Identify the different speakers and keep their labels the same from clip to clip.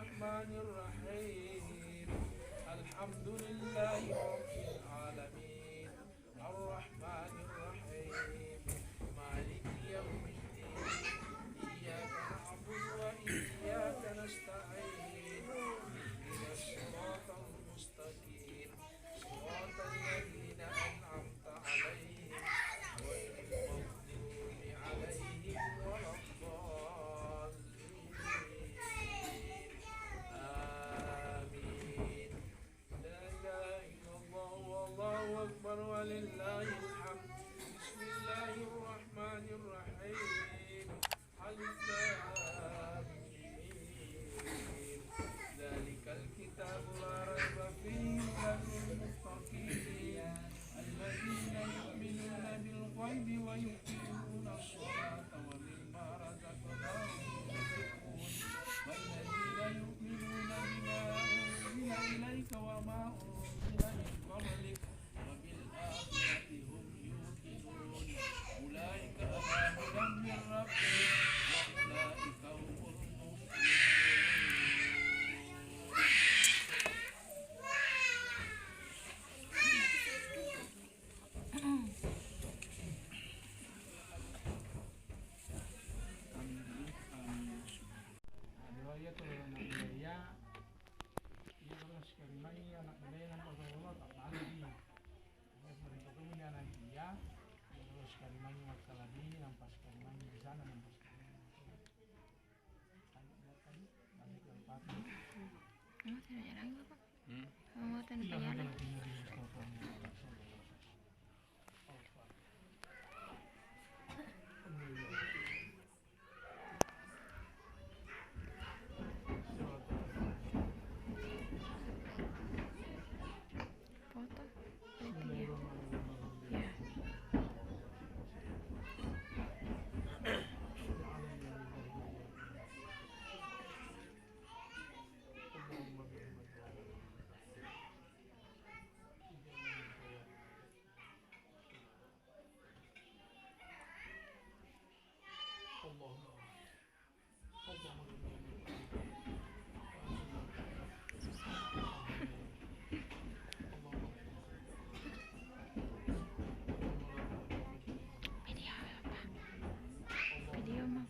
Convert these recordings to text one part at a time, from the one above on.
Speaker 1: الرحمن الرحيم الحمد لله رب العالمين الرحمن الرحيم مالك يوم الدين إياك نعبد وإياك نستعين اهدنا الصراط المستقيم صراط الذين أنعمت عليهم غير المغضوب عليهم ولا الضالين آمين لا إله إلا الله والله أكبر ولله الحمد بسم الله الرحمن الرحيم ألف لام ميم ذلك الكتاب لا ريب فيه هدى للمتقين الذين يؤمنون بالغيب ويقيمون الصلاة ومما رزقناهم ينفقون والذين يؤمنون بما أنزل إليك وما أنزل من قبلك وبالآخرة هم يوقنون أولئك على هدى من ربهم وأولئك هم المفلحون Doa tuh anak budaya, ia terus kerimai anak budaya nampak Allah tak lagi. Mereka pun anak dia, terus kerimai masalah ini nampak kerimai di sana nampak kerimai. Tadi balik ke Pati.
Speaker 2: Oh, tidak jarang apa? Oh, tanpa jalan. Foto. Ya. Video mah.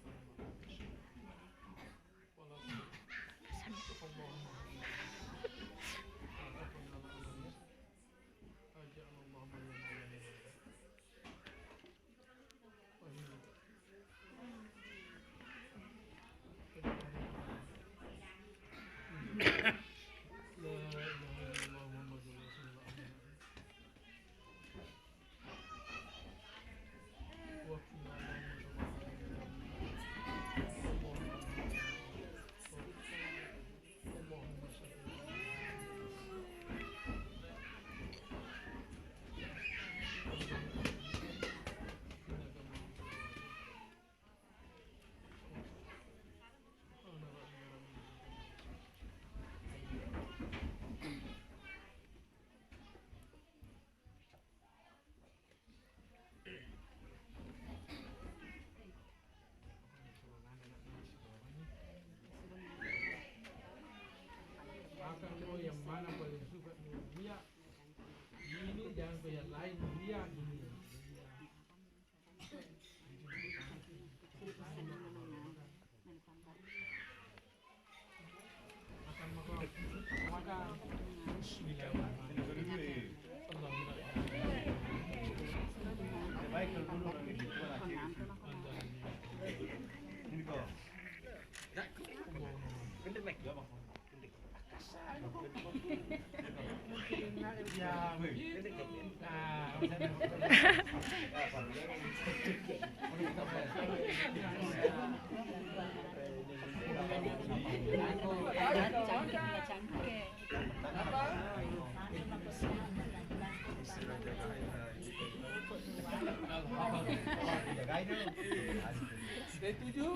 Speaker 2: Makan yang mana paling suka dia ini jangan ke yang lain dia ini makan
Speaker 3: baik dulu ini kok bener baik ya bang ya
Speaker 1: setuju?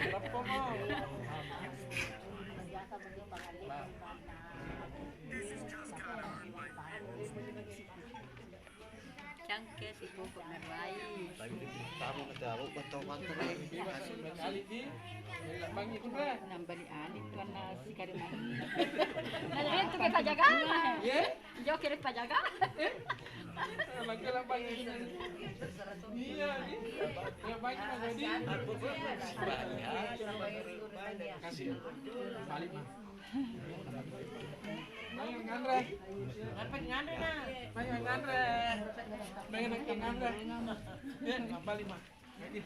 Speaker 1: Berapa mau?
Speaker 4: jangkit, ipupuk merai.
Speaker 3: Lagi di tamu na daw bato-bato na.
Speaker 2: Di ba kali di bangi pun ra.
Speaker 4: Nambali alit tuan nasi karimani. Nah, itu kita jaga.
Speaker 2: Ye?
Speaker 4: Jo kira pajaga.
Speaker 2: Magkala bangi. Iya ni. Ya bangi na jadi. Kasih balik mah. Main ngandre.
Speaker 4: Ngandre na.
Speaker 2: Main ngandre. Main ngandre. Ya, balik mah. Lagi.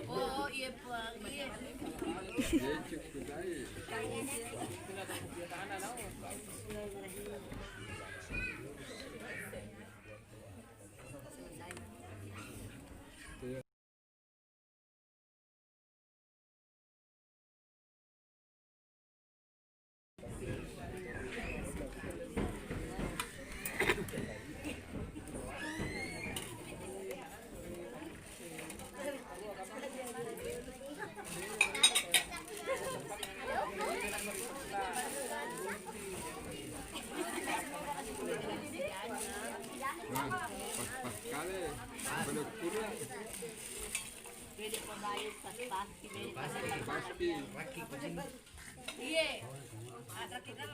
Speaker 4: Oh iya pak, iya. Pwede pa bayad sa pasti. Iya. Ada kita